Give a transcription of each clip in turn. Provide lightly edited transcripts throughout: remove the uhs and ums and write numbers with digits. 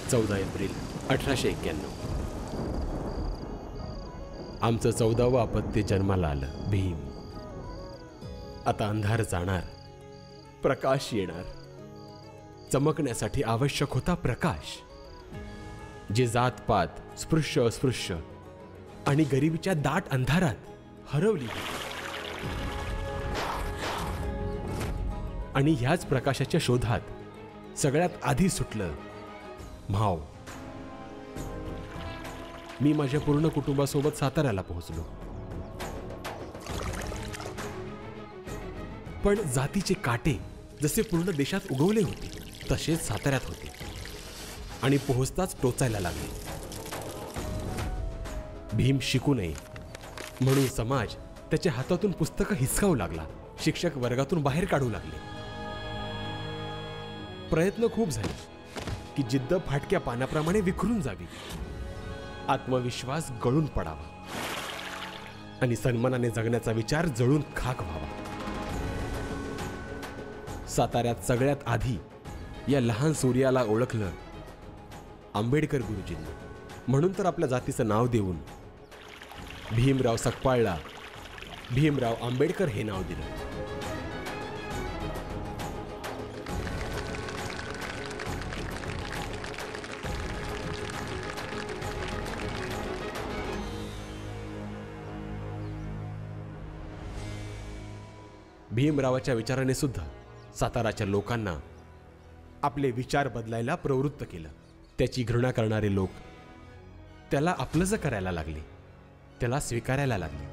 14 April 1891. आमचं 14वं अपत्य जन्माला आलं, भीम. आता अंधार जाणार, प्रकाश येणार. चमकण्यासाठी आवश्यक होता प्रकाश. जे जातपात, स्पृश्य अस्पृश्य आणि गरिबीच्या दाट अंधारात हरवली आणि ह्याच प्रकाशाच्या शोधात सगळ्यात आधी सुटलं म्हाव. मी माझ्या पूर्ण कुटुंबासोबत साताऱ्याला पोहोचलो. पण जातीचे काटे जसे पूर्ण देशात उगवले होते तसेच साताऱ्यात होते आणि पोहोचताच टोचायला लागले. भीम शिकू नये म्हणून समाज त्याच्या हातातून पुस्तकं हिसकावू लागला. शिक्षक वर्गातून बाहेर काढू लागले. प्रयत्न खूप झाले की जिद्द फाटक्या पानाप्रमाणे विखरून जावी, आत्मविश्वास गळून पडावा आणि सन्मानाने जगण्याचा विचार जळून खाक व्हावा. साताऱ्यात सगळ्यात आधी या लहान सूर्याला ओळखलं आंबेडकर गुरुजींनी. म्हणून तर आपल्या जातीचं नाव देऊन भीमराव सकपाळला भीमराव आंबेडकर हे नाव दिलं. भीमरावाच्या विचाराने सुद्धा साताराच्या लोकांना आपले विचार बदलायला प्रवृत्त केलं. त्याची घृणा करणारे लोक त्याला आपलंसं करायला लागले, त्याला स्वीकारायला लागले.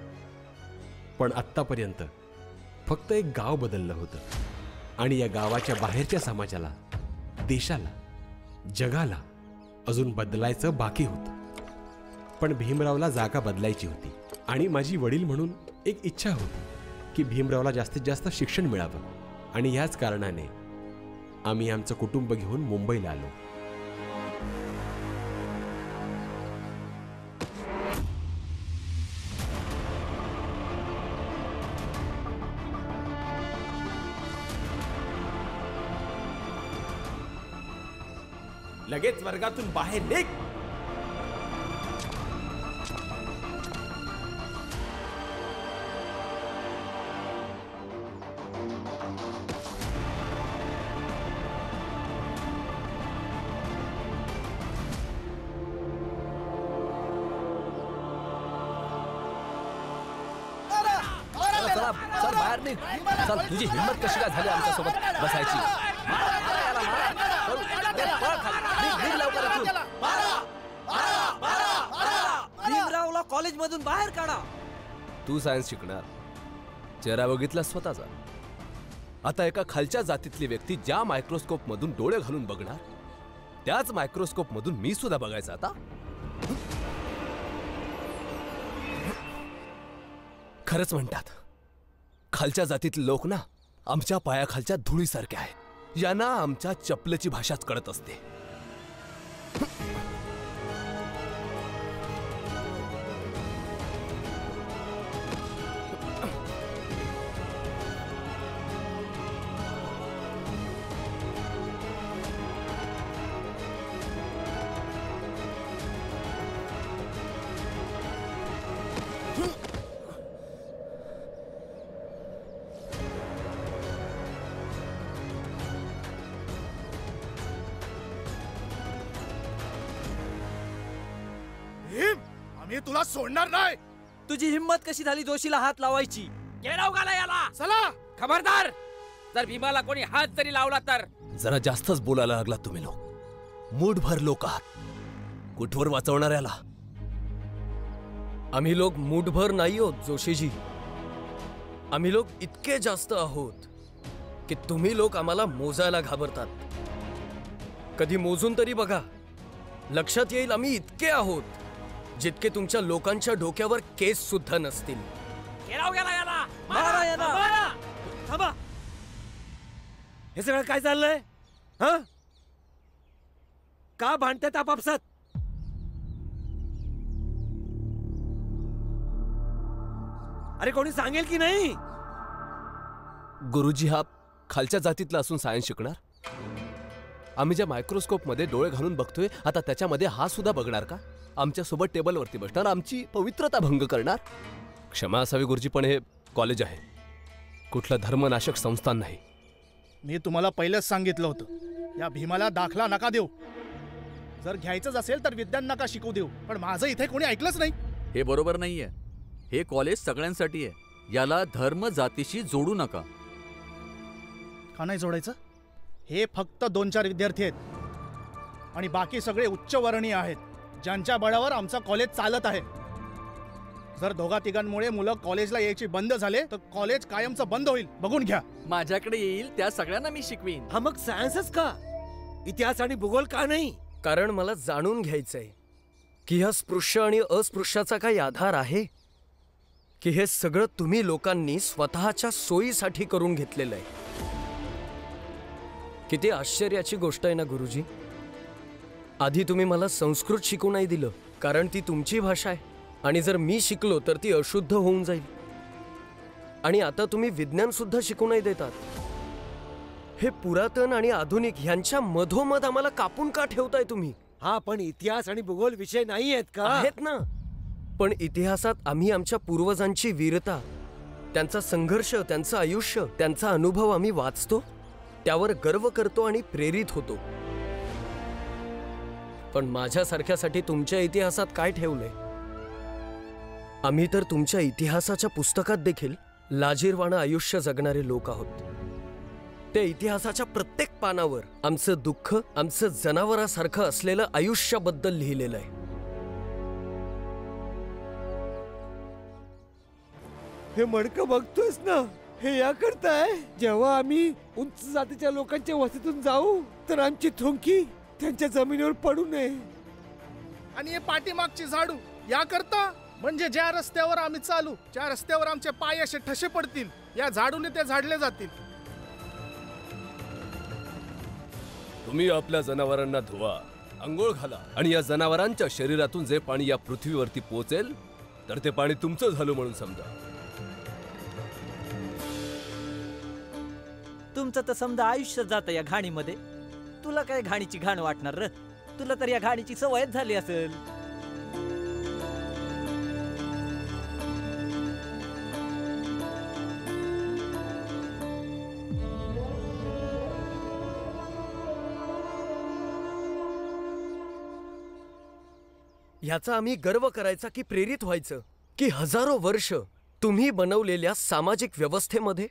पण आत्तापर्यंत फक्त एक गाव बदललं होतं आणि या गावाच्या बाहेरच्या समाजाला, देशाला, जगाला अजून बदलायचं बाकी होतं. पण भीमरावला जागा बदलायची होती आणि माझी वडील म्हणून एक इच्छा होती की भीमरावला जास्तीत जास्त शिक्षण मिळावं. आणि याच कारणाने आम्ही आमचं कुटुंब घेऊन मुंबईला आलो. लगेच वर्गातून बाहेर निघ. चल बाहेर निघ. चल, तुझी हिम्मत कशी काय झाली आमच्यासोबत बसायची? भीमरावला कॉलेजमधून बाहेर काढा. तू सायन्स शिकणार, चेहरा बघितला स्वतःचा. आता एका खालच्या जातीतली व्यक्ती ज्या मायक्रोस्कोप मधून डोळे घालून बघणार, त्याच मायक्रोस्कोप मधून मी सुद्धा बघायचं आता. खरंच म्हणतात खालच्या जातीतले लोक ना आमच्या पायाखालच्या धुळीसारखे आहेत. यांना आमच्या चपलेची भाषाच कळत असते. मी तुला सोडणार नाही. तुझी हिम्मत कशी झाली जोशीला हात लावायची? घेराव घाला याला. चला, खबरदार, जर भीमाला कोणी हात जरी लावला तर. जरा जास्तच बोलायला लागला तुम्ही लोक. मूठभर लोक आहात. कुठवर वाचवणाऱ्याला? आम्ही लोक मूठभर नाही आहोत जोशीजी. आम्ही लोक इतके जास्त आहोत की तुम्ही लोक आम्हाला मोजायला घाबरतात. कधी मोजून तरी बघा, लक्षात येईल आम्ही इतके आहोत जितके तुमच्या लोकांच्या डोक्यावर केस सुद्धा नसतील. घेराव गेला याला. मारा याला. थांबा. हे सगळं काय चाललंय? हा, का भांडतात आपापसात? अरे कोणी सांगेल की नाही? गुरुजी हा खालच्या जातीतला असून सायन्स शिकणार? आम्ही ज्या मायक्रोस्कोपमध्ये डोळे घालून बघतोय आता त्याच्यामध्ये हा सुद्धा बघणार का? आमच्यासोबत टेबलवरती बसणार, आमची पवित्रता भंग करणार? क्षमा असावी गुरुजी, पण हे कॉलेज आहे, कुठलं धर्मनाशक संस्थान नाही. मी तुम्हाला पहिलेच सांगितलं होतं, या भीमाला दाखला नका देऊ. जर घ्यायचंच असेल तर विज्ञान नका शिकवू देऊ. पण माझं इथे कोणी ऐकलंच नाही. हे बरोबर नाहीये. हे कॉलेज सगळ्यांसाठी आहे. याला धर्म जातीशी जोडू नका. का नाही जोडायचं? हे फक्त 2-4 विद्यार्थी आहेत आणि बाकी सगळे उच्चवर्णीय आहेत, ज्यांच्या बळावर आमचं कॉलेज चालत आहे. जर 2-3 मुलं कॉलेजला यायची बंद झाले तर कॉलेज कायमचं बंद होईल. बघून घ्या. माझ्याकडे येईल त्या सगळ्यांना मी शिकवीन. हा मग सायन्सच का? इतिहास आणि भूगोल का नाही? कारण मला जाणून घ्यायचंय की ह्या स्पृश्य आणि अस्पृश्याचा काही आधार आहे, की हे सगळं तुम्ही लोकांनी स्वतःच्या सोयीसाठी करून घेतलेलं आहे. किती आश्चर्याची गोष्ट आहे ना गुरुजी. आधी तुम्ही मला संस्कृत शिकू नाही दिलं, कारण ती तुमची भाषा आहे आणि जर मी शिकलो तर ती अशुद्ध होऊन जाईल. आणि आता तुम्ही विज्ञान सुद्धा शिकू नाही देतात. हे पुरातन आणि आधुनिक ह्यांच्या मधोमध आम्हाला कापून का ठेवताय तुम्ही? हा पण इतिहास आणि भूगोल विषय नाही आहेत का? आहेत ना. पण इतिहासात आम्ही आमच्या पूर्वजांची वीरता, त्यांचा संघर्ष, त्यांचं आयुष्य, त्यांचा अनुभव आम्ही वाचतो, त्यावर गर्व करतो आणि प्रेरित होतो. पण माझ्यासारख्यासाठी तुमच्या इतिहासात काय ठेवलंय? आम्ही तर तुमच्या इतिहासाच्या पुस्तकात देखील लाजिरवाणं आयुष्य जगणारे लोक आहोत. त्या इतिहासाच्या प्रत्येक पानावर आमचं दुःख, आमचं जनावरासारखं असलेलं आयुष्याबद्दल लिहिलेलं आहे. हे मडकं बघतोस ना, हे या करताय. जेव्हा आम्ही उंच जातीच्या लोकांच्या वस्तीतून जाऊ तर आमची थुंकी त्यांच्या जमिनीवर पडू नये. आणि हे पाठीमागची झाडू या करता, म्हणजे ज्या रस्त्यावर आम्ही चालू, ज्या रस्त्यावर आमचे पाय असे ठसे पडतील, या झाडूने ते झाडले जातील. तुम्ही आपल्या जनावरांना धुवा, अंघोळ घाला आणि या जनावरांच्या शरीरातून जे पाणी या पृथ्वीवरती पोचेल तर ते पाणी तुमचं झालं म्हणून समजा. तुमचं तर समजा आयुष्य जातं या घाणीमध्ये. तुला काय घाणीची घाण वाटणार र? तुला तर या घाणीची सवयच झाली असेल. ह्याचा आम्ही गर्व करायचा की प्रेरित व्हायचं, की हजारो वर्ष तुम्ही बनवलेल्या सामाजिक व्यवस्थेमध्ये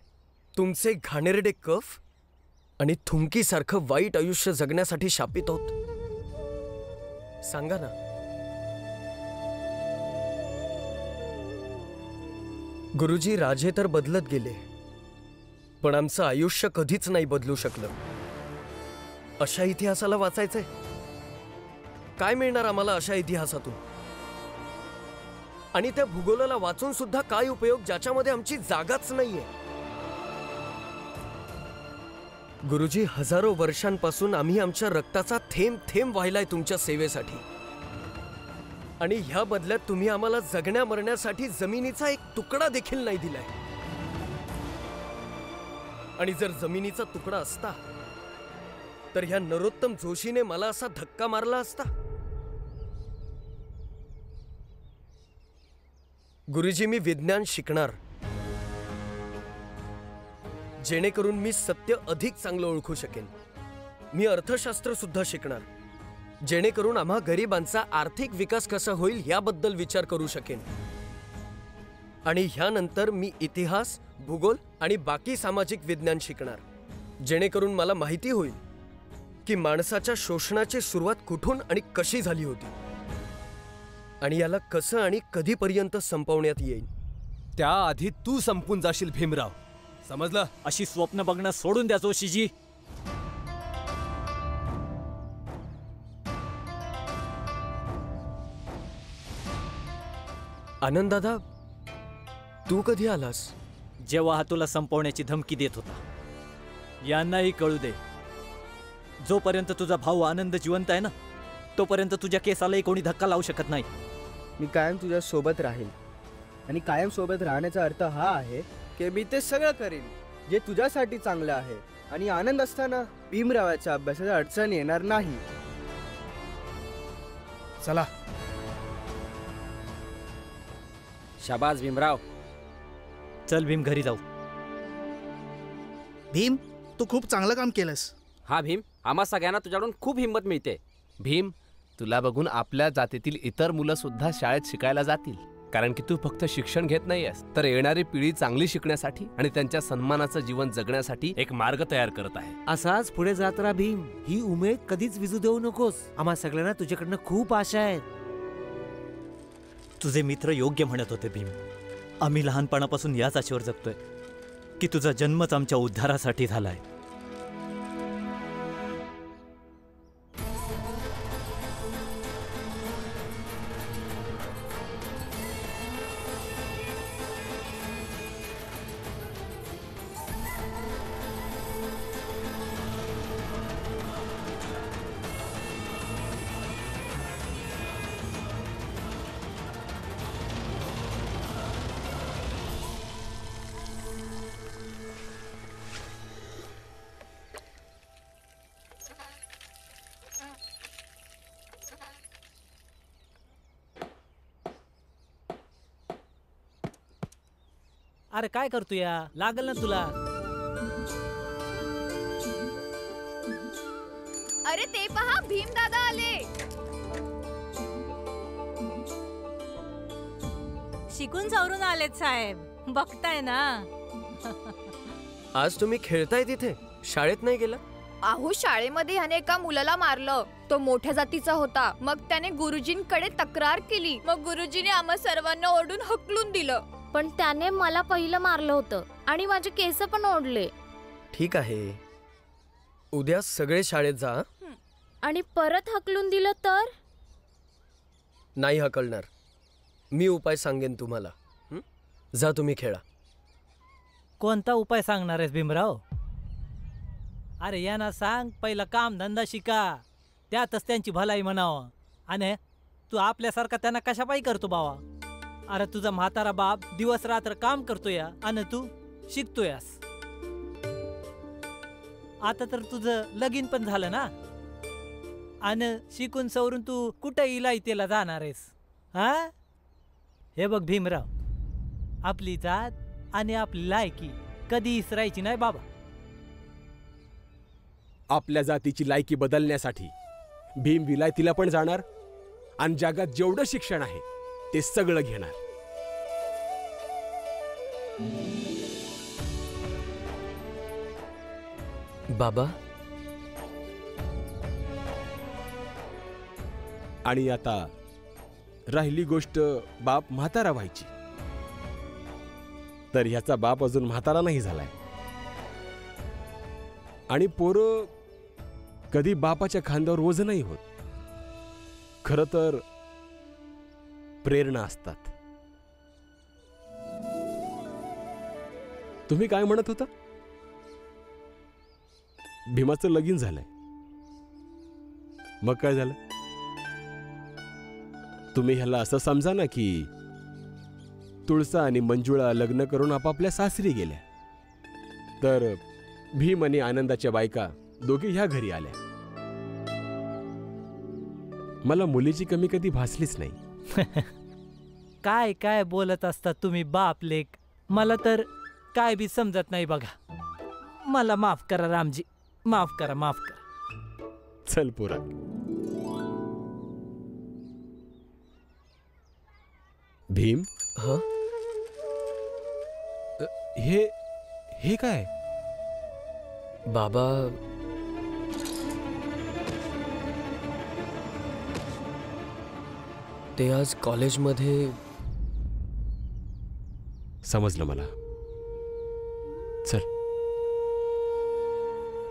तुमचे घाणेरडे कफ आणि थुंकीसारखं वाईट आयुष्य जगण्यासाठी शापित आहोत? सांगा ना. गुरुजी, राजे तर बदलत गेले, पण आमचं आयुष्य कधीच नाही बदलू शकलं. अशा इतिहासाला वाचायचंय? काय मिळणार आम्हाला अशा इतिहासातून? आणि त्या भूगोलाला वाचून सुद्धा काय उपयोग, ज्याच्यामध्ये आमची जागाच नाहीये. गुरुजी, हजारो वर्षांपासून आम्ही आमच्या रक्ताचा थेंब थेंब वाहिलाय तुमच्या सेवेसाठी, आणि ह्या बदल्यात तुम्ही आम्हाला जगण्या मरण्यासाठी जमिनीचा एक तुकडा देखील नाही दिलाय. आणि जर जमिनीचा तुकडा असता तर ह्या नरोत्तम जोशीने मला असा धक्का मारला असता? गुरुजी, मी विज्ञान शिकणार, जेणेकरून मी सत्य अधिक चांगलं ओळखू शकेन. मी अर्थशास्त्र सुद्धा शिकणार, जेणेकरून आम्हा गरिबांचा आर्थिक विकास कसा होईल याबद्दल विचार करू शकेन. आणि ह्यानंतर मी इतिहास, भूगोल आणि बाकी सामाजिक विज्ञान शिकणार, जेणेकरून मला माहिती होईल की माणसाच्या शोषणाची सुरुवात कुठून आणि कशी झाली होती, आणि याला कसं आणि कधीपर्यंत संपवण्यात येईल. त्याआधी तू संपून जाशील भीमराव, समजलं? अशी स्वप्न बघणं सोडून द्या जोशीजी. आनंद दादा, तू कधी आलास? जेव्हा हा तुला संपवण्याची धमकी देत होता. यांनाही कळू दे, जोपर्यंत तुझा भाऊ आनंद जिवंत आहे ना, तोपर्यंत तुझ्या केसालाही कोणी धक्का लावू शकत नाही. मी कायम तुझ्या सोबत राहील, आणि कायम सोबत राहण्याचा अर्थ हा आहे की मी ते सगळं करेन जे तुझ्यासाठी चांगलं आहे. आणि आनंद असताना भीमरावाच्या अभ्यासात अडचण येणार नाही. चला. शाबास भीमराव. चल भीम, घरी जाऊ. भीम, तू खूप चांगलं काम केलंस. हा भीम, आम्हा सगळ्यांना तुझ्याकडून खूप हिंमत मिळते. भीम, तुला बघून आपल्या जातीतील इतर मुलं सुद्धा शाळेत शिकायला जातील. कारण की तू फक्त शिक्षण घेत नाहीयेस, तर येणारी पिढी चांगली शिकण्यासाठी आणि त्यांच्या सन्मानाचं जीवन जगण्यासाठी एक मार्ग तयार करत आहे. असाच पुढे जात राहा भीम. ही उमेद कधीच विजू देऊ नकोस. आम्हा सगळ्यांना तुझ्याकडनं खूप आशा आहेत. तुझे मित्र योग्य म्हणत होते भीम. आम्ही लहानपणापासून याच आशेवर जगतोय की तुझा जन्मच आमच्या उद्धारासाठी झालाय. अरे काय करतो या, लागल ना तुला. अरे ते पहा, भीम दादा आले. शिकून सवरून आलेत साहेब, बघताय ना. आज तुम्ही खेळताय तिथे, शाळेत नाही गेला? अहो, शाळेमध्ये ह्याने एका मुलाला मारलं. तो मोठ्या जातीचा होता. मग त्याने गुरुजींकडे तक्रार केली. मग गुरुजीने आम्हा सर्वांना ओरडून हकलून दिलं. पण त्याने मला पहिलं मारलं होतं आणि माझे केस पण ओढले. ठीक आहे, उद्या सगळे शाळेत जा. आणि परत हकलून दिलं तर? नाही हकलणार. मी उपाय सांगेन तुम्हाला. जा तुम्ही खेळा. कोणता उपाय सांगणार आहेस भीमराव? अरे यांना सांग, पहिला काम धंदा शिका, त्यातच त्यांची भलाई म्हणावं. आणि तू आपल्यासारखा त्यांना कशा पायी करतो बावा? अरे तुझा म्हातारा बाप दिवस रात्र काम करतोय आणि तू शिकतोयस. आता तर तुझं लगीन पण झालं ना, आणि शिकून सवरून तू कुठे इलायतेला जाणार आहेस? हा, हे बघ भीमराव, आपली जात आणि आपली लायकी कधी इसरायची नाही बाबा. आपल्या जातीची लायकी बदलण्यासाठी भीम विलायतीला पण जाणार आणि जगात जेवढं शिक्षण आहे ते सगळं घेणार. बाबा, आणि आता राहिली गोष्ट बाप म्हातारा व्हायची. तर ह्याचा बाप अजून म्हातारा नाही झालाय. आणि पोरं कधी बापाच्या खांद्यावर ओझ नाही होत. खरं तर प्रेरणा असतात. तुम्ही काय म्हणत होता? भीमाचं लगीन झालंय. मग काय झालं? तुम्ही ह्याला असं समजा ना की तुळसा आणि मंजुळा लग्न करून आपापल्या सासरी गेल्या, तर भीम आणि आनंदाच्या बायका दोघी ह्या घरी आल्या. मला मुलीची कमी कधी भासलीच नाही. काय काय बोलत असतात तुम्ही बाप लेक, मला तर काय बी समजत नाही बघा. मला माफ करा रामजी, माफ करा, माफ करा. चल पुरा. भीम, हा, हे काय? बाबा, ते आज कॉलेजमध्ये. समजलं मला. चल,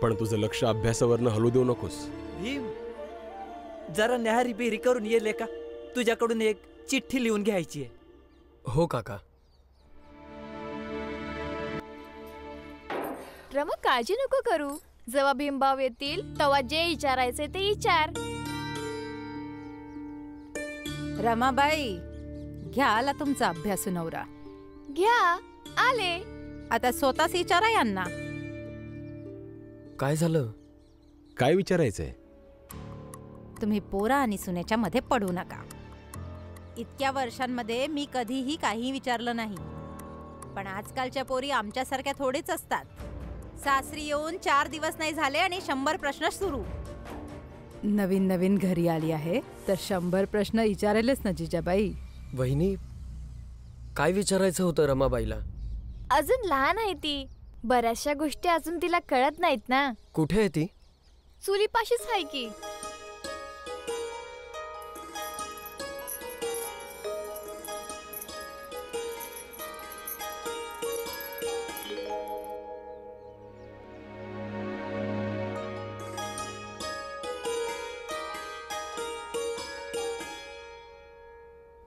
पण तुझं लक्ष अभ्यासावरनं हलू देऊ नकोस. भीम, जरा न्याहारी बेरी करून येले का? तुझ्याकडून एक चिठ्ठी लिहून घ्यायची आहे. हो काका. रमा, काळजी नको करू. जेव्हा भीमभाव येतील तेव्हा जे विचारायचे ते विचार. रमाबाई, घ्या आला तुमचा अभ्यासू नवरा. घ्या, आले. आता स्वतःच विचारा यांना. काय झालं? काय विचारायचंय? तुम्ही पोरा आणि सुनेच्या मध्ये पडू नका. इतक्या वर्षांमध्ये मी कधीही काही विचारलं नाही, पण आजकालच्या पोरी आमच्यासारख्या थोडेच असतात. सासरी येऊन 4 दिवस नाही झाले आणि 100 प्रश्न सुरू. नवीन नवीन घरी आली आहे तर 100 प्रश्न विचारेलच ना जिजाबाई. वहिनी, काय विचारायचं होतं रमाबाईला? अजून लहान आहे ती, बऱ्याचशा गोष्टी अजून तिला कळत नाहीत ना. कुठे आहे ती? चुलीपाशीच आहे की.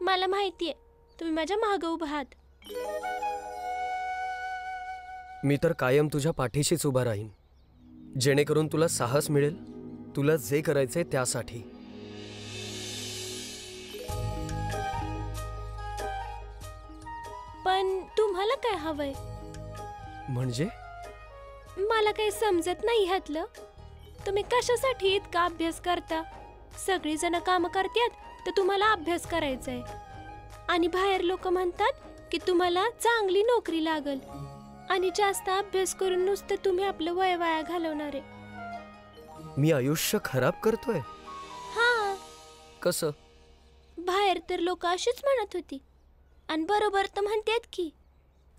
मला माहितीये तुम्ही माझ्या मागं उभा आहात. मी तर कायम तुझ्या पाठीशीच उभा राहीन, जेणेकरून तुला साहस मिळेल तुला जे करायचंय त्यासाठी. पण तुम्हाला काय हवंय? म्हणजे मला काही समजत नाही ह्यातलं. तुम्ही कशासाठी इतका अभ्यास करता? सगळी जण काम करतात तर तुम्हाला अभ्यास करायचाय, आणि बाहेर लोक म्हणतात की तुम्हाला चांगली नोकरी लागल, आणि जास्त अभ्यास करून नुसतं तुम्ही आपलं वय वाया घालवणारे. मी आयुष्य खराब करतोय? हा. कसं? बाहेर तर लोक अशीच म्हणत होती, आणि बरोबर तर म्हणतात की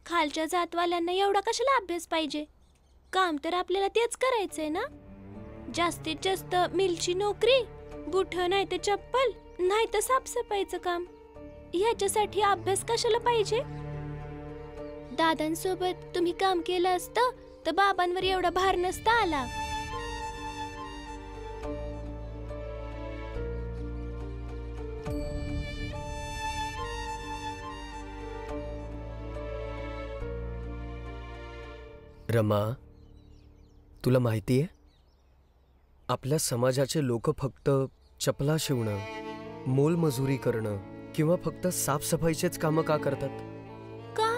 खालच्या जातवाल्यांना एवढा कशाला अभ्यास पाहिजे, काम तर आपल्याला तेच करायचंय ना. जास्तीत जास्त मिलची नोकरी, बुठ नाही तर चप्पल, नाही तर साफसफाईचं काम, ह्याच्यासाठी अभ्यास कशाला पाहिजे? दादांसोबत तुम्ही काम केलं असतं तर बाबांवर एवढा भार नसता आला. रमा, तुला माहितीये आपल्या समाजाचे लोक फक्त चपला शिवणं, मोलमजुरी करणं किंवा फक्त साफसफाईचेच कामं का करतात? का?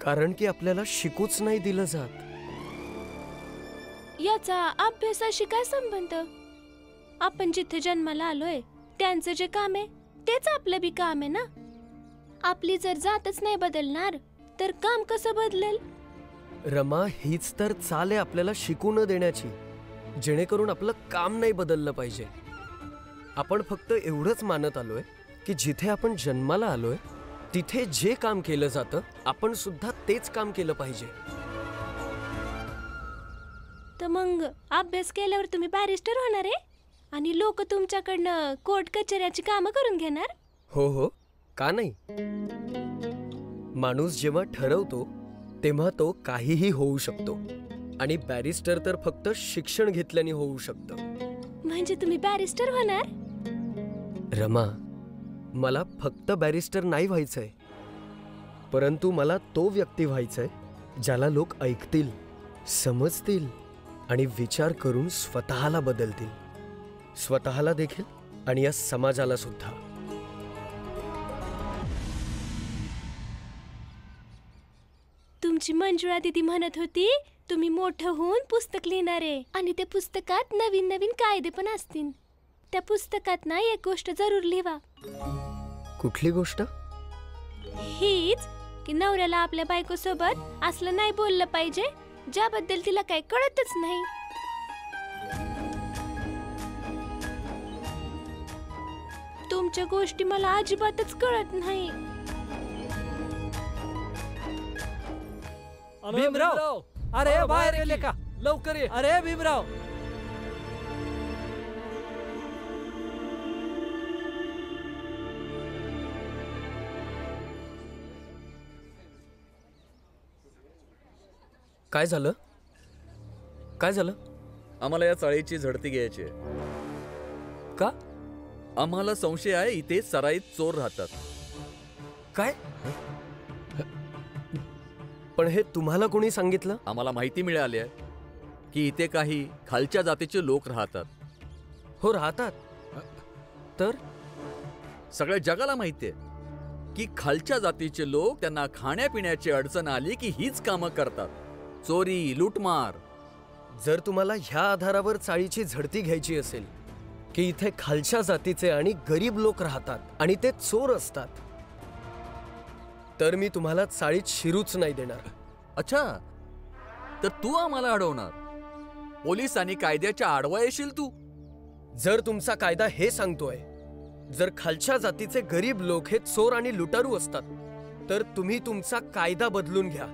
कारण की आपल्याला शिकूच नाही दिलं जात. याचा अभ्यासाशी काय संबंध? आपण जिथे जन्माला आलोय त्यांचं जे काम आहे तेच आपलं बी काम आहे ना. आपली जर जातच नाही बदलणार तर काम कसं बदलेल? रमा, हीच तर चाल आहे आपल्याला शिकू न देण्याची, जेणेकरून आपलं काम नाही बदललं पाहिजे. आपण फक्त एवढंच मानत आलोय की जिथे आपण जन्माला आलोय तिथे जे काम केलं जातं आपण सुद्धा तेच काम केलं पाहिजे. तर मग अभ्यास केल्यावर तुम्ही बॅरिस्टर होणार आहे आणि लोक तुमच्याकडनं कोर्ट कचेऱ्याची कामं करून घेणार? हो हो, का नाही. माणूस जेव्हा ठरवतो तेव्हा तो काहीही होऊ शकतो, आणि बॅरिस्टर तर फक्त शिक्षण घेतल्याने होऊ शकतं. म्हणजे तुम्ही बॅरिस्टर होणार? रमा, मला फक्त बॅरिस्टर नाही व्हायचंय, परंतु मला तो व्यक्ती व्हायचंय ज्याला लोक ऐकतील, समजतील आणि विचार करून स्वतःला बदलतील, स्वतःला देखील आणि या समाजाला सुद्धा. तुमची मंजुळा दीदी म्हणत होती तुम्ही मोठं होऊन पुस्तक लिहिणार आहे, आणि त्या पुस्तकात नवीन नवीन कायदे पण असतील. त्या पुस्तकात ना एक गोष्ट जरूर लिहा. कुठली गोष्ट? हीच की नवऱ्याला आपल्या बायको सोबत असलं नाही बोललं पाहिजे ज्याबद्दल तिला काही कळतच नाही. तुमच्या गोष्टी मला अजिबातच कळत नाही. भीमराव, अरे बाहेर गेले का? लवकर ये. अरे भीमराव, काय झालं? काय झालं? आम्हाला या चाळीची झडती घ्यायची आहे. का? आम्हाला संशय आहे इथे सराईत चोर राहतात. काय? पण हे तुम्हाला कोणी सांगितलं? आम्हाला माहिती मिळाली आहे की इथे काही खालच्या जातीचे लोक राहतात. हो, राहतात. तर सगळ्या जगाला माहिती आहे की खालच्या जातीचे लोक त्यांना खाण्यापिण्याची अडचण आली की हीच कामं करतात. चोरी, लूटमार. जर तुम्हाला ह्या आधारावर चाळीची झडती घ्यायची असेल की इथे खालच्या जातीचे आणि गरीब लोक राहतात आणि ते चोर असतात, तर मी तुम्हाला चाळीत शिरूच नाही देणार. अच्छा, तर तू आम्हाला अडवणार? पोलीस आणि कायद्याच्या आडवा येशील तू? जर तुमचा कायदा हे सांगतोय जर खालच्या जातीचे गरीब लोक हे चोर आणि लुटारू असतात, तर तुम्ही तुमचा कायदा बदलून घ्या,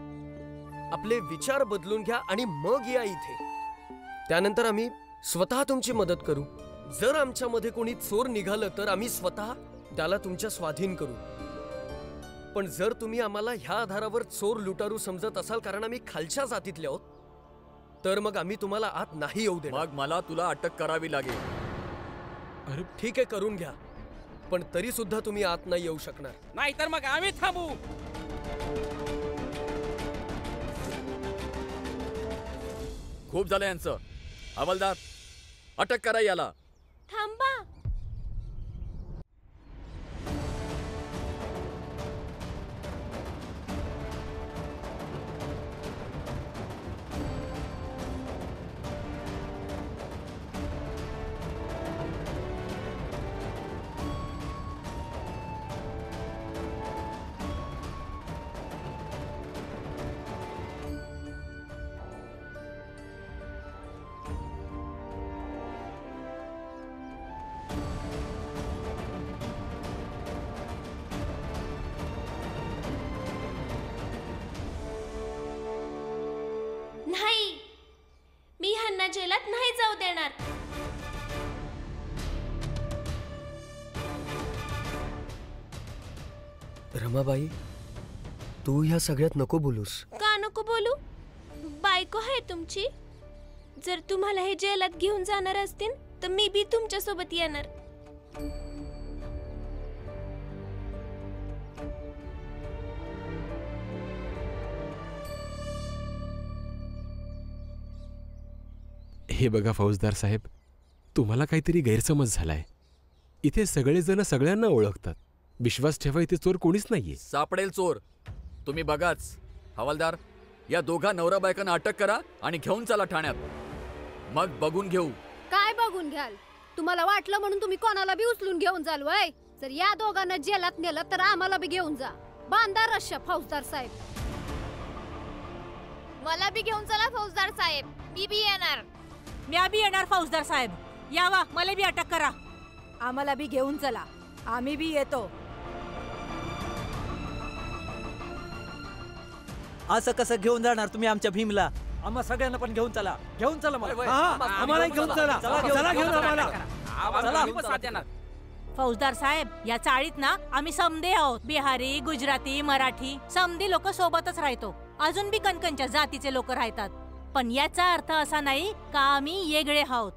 आपले विचार बदलून घ्या आणि मग या इथे. त्यानंतर आम्ही स्वतः तुमची मदत करू. जर आमच्यामध्ये कोणी चोर निघालं तर आम्ही स्वतः त्याला तुमच्या स्वाधीन करू. पण जर तुम्ही आम्हाला ह्या आधारावर चोर लुटारू समजत असाल कारण आम्ही खालच्या जातीतले आहोत, तर मग आम्ही तुम्हाला आत नाही येऊ देणार. मग मला तुला अटक करावी लागेल. अरे ठीक आहे, करून घ्या, पण तरी सुद्धा तुम्ही आत नाही येऊ शकणार. नाही तर मग आम्ही थांबू. खूप झालं यांचं. हवालदार, अटक करा याला. थांबा. नाही, मी ह्यांना जेलात नाही जाऊ देणार. रमाबाई, तू ह्या सगळ्यात नको बोलूस. का नको बोलू? बायको आहे तुमची. जर तुम्हाला हे जेलात घेऊन जाणार असतील तर मी बी तुमच्या सोबत येणार. हे बघा फौजदार साहेब, तुम्हाला काहीतरी गैरसमज झालाय. इथे सगळेजण सगळ्यांना ओळखतात. विश्वास ठेवा, इथे चोर कोणीच नाहीये. सापडेल चोर, तुम्ही बघाच. हवालदार, या दोघा नवरा बायकांना अटक करा आणि घेऊन चला ठाण्यात. मग बघून घेऊ. काय बघून घ्याल? तुम्हाला वाटलं म्हणून तुम्ही कोणाला बी उचलून घेऊन जाल वय? जर या दोघांना जेलात नेलं तर आम्हाला बी घेऊन जा. बांधा रश्या फौजदार साहेब. मला बी घेऊन चला फौजदार साहेब, मी बी येणार. मी बी येणार फौजदार साहेब. यावा, मला बी अटक करा. आम्हाला बी घेऊन चला, आम्ही बी येतो. असं कसं घेऊन जाणार तुम्ही आमच्या भीमला? आम्हा सगळ्यांना पण घेऊन चला. घेऊन चला मला. आम्हाला घेऊन चला. चला घेऊन आम्हाला. फौजदार साहेब, या चाळीत ना आम्ही समदे आहोत. बिहारी, गुजराती, मराठी समधी लोक सोबतच राहतो. अजून बी कणकणच्या जातीचे लोक राहतात. पण याचा अर्थ असा नाही का आम्ही वेगळे आहोत.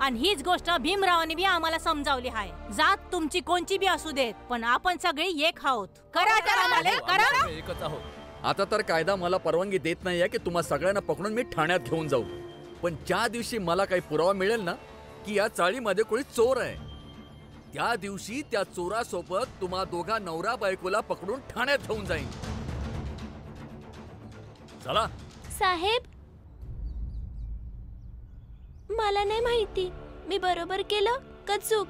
आणि हीच गोष्ट भीमरावांनी बी आम्हाला समजावली आहे. जात तुमची कोणची बी असू देत, पण आपण सगळे एक आहोत. करा करा. एकच आहोत. आता तर कायदा मला परवानगी देत नाहीये की तुम्हा सगळ्यांना पकडून मी ठाण्यात घेऊन जाऊ. पण ज्या दिवशी मला काही पुरावा मिळेल ना की या चाळीमध्ये कोणी चोर आहे, त्या दिवशी त्या चोरासोबत तुम्हा दोघा नवरा बायकोला पकडून ठाण्यात घेऊन जाईन. चला. साहेब, मला नाही माहिती मी बरोबर केलं का चूक.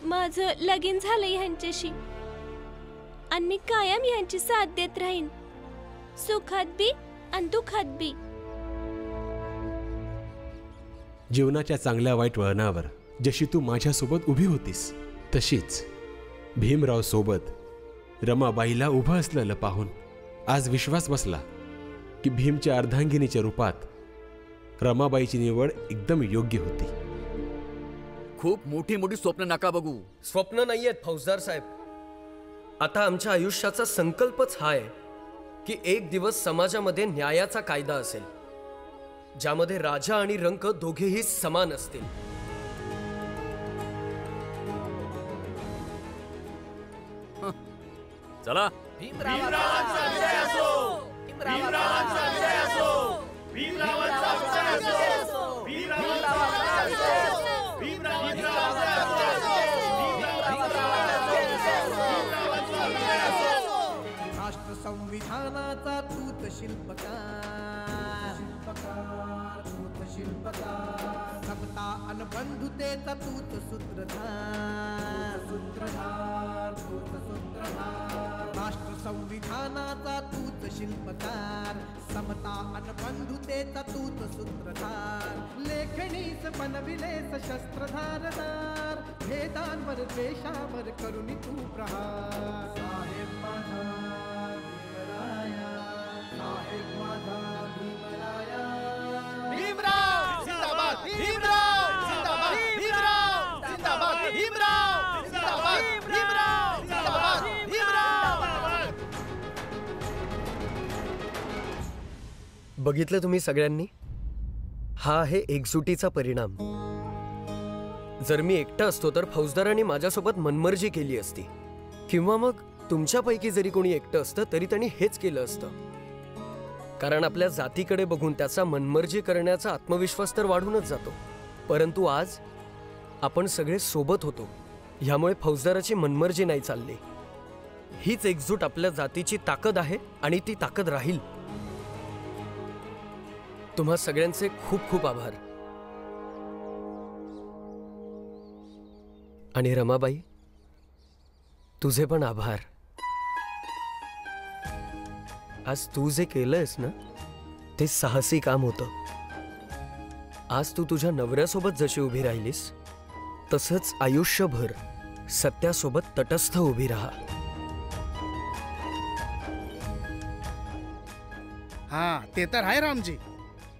माझं लगीन झालंय ह्यांच्याशी आणि मी कायम ह्यांची साथ देत राहीन, सुखात बी आणि दुखात बी. जीवनाच्या चांगल्या वाईट वळणावर जशी तू माझ्यासोबत उभी होतीस, तशीच भीमराव सोबत रमाबाईला उभं असलेलं पाहून आज विश्वास बसला की भीमच्या अर्धांगिनीच्या रूपात रमाबाईची निवड एकदम योग्य होती. खूप मोठी मोठी स्वप्न नका बघू. स्वप्न नाहीयेत फौजदार साहेब. आता आमच्या आयुष्याचा संकल्पच हा आहे की एक दिवस समाजामध्ये न्यायाचा कायदा असेल, ज्यामध्ये राजा आणि रंक दोघेही समान असतील. चला. भीमरावांचा विजय असो. भीमरावांचा विजय असो. भीमरावांचा विजय असो. भीमरावांचा विजय असो. भीमरावांचा विजय असो. राष्ट्र संविधानाचा तूत शिल्पकार शिल्पकार समता अन बंधुतेचा तूच सूत्रधार सूत्रधार तूच सूत्रधार राष्ट्र संविधानाचा तूच शिल्पकार समता अन बंधुतेचा तूच सूत्रधार लेखणीस बनविले सशस्त्र धारदार भेदांवर द्वेषावर करुणी तू प्रहार साहेब माझा भीमराया साहेब माझा भीमराया भीमराव जिंदाबाद भीमराव जिंदाबाद भीमराव जिंदाबाद भीमराव जिंदाबाद भीमराव जिंदाबाद भीमराव बघितलं तुम्ही सगळ्यांनी, हा आहे एकजुटीचा परिणाम. जर मी एकटा असतो तर फौजदारांनी माझ्यासोबत मनमर्जी केली असती, किंवा मग तुमच्यापैकी जरी कोणी एकटं असतं तरी त्यांनी हेच केलं असतं. कारण आपल्या जातीकडे बघून त्याचा मनमर्जी करण्याचा आत्मविश्वास तर वाढूनच जातो. परंतु आज आपण सगळे सोबत होतो, ह्यामुळे फौजदाराची मनमर्जी नाही चालली. हीच एकजूट आपल्या जातीची ताकद आहे आणि ती ताकद राहील. तुम्हा सगळ्यांचे खूप खूप आभार. आणि रमाबाई, तुझे पण आभार. आज तू जे केलंयस ना ते साहसी काम होतं. आज तू तुझ्या नवऱ्यासोबत जशी उभी राहिलीस तसंच आयुष्यभर सत्यासोबत तटस्थ उभी राहा. हा ते तर आहे रामजी,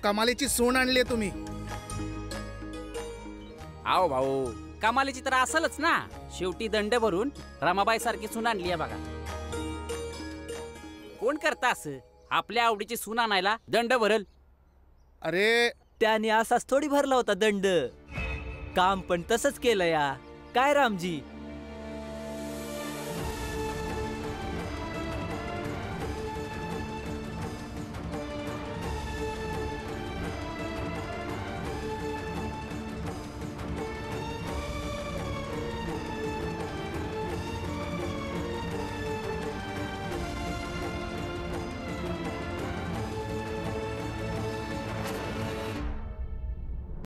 कमालीची सून आणली तुम्ही. आओ भाऊ, कमालीची तर असलच ना. शेवटी दंड भरून रमाबाई सारखी सून आणली आहे बघा. कोण करता असं? आपल्या आवडीची सून आणायला दंड भरल? अरे त्याने असाच थोडी भरला होता दंड. काम पण तसंच केलं या. काय रामजी,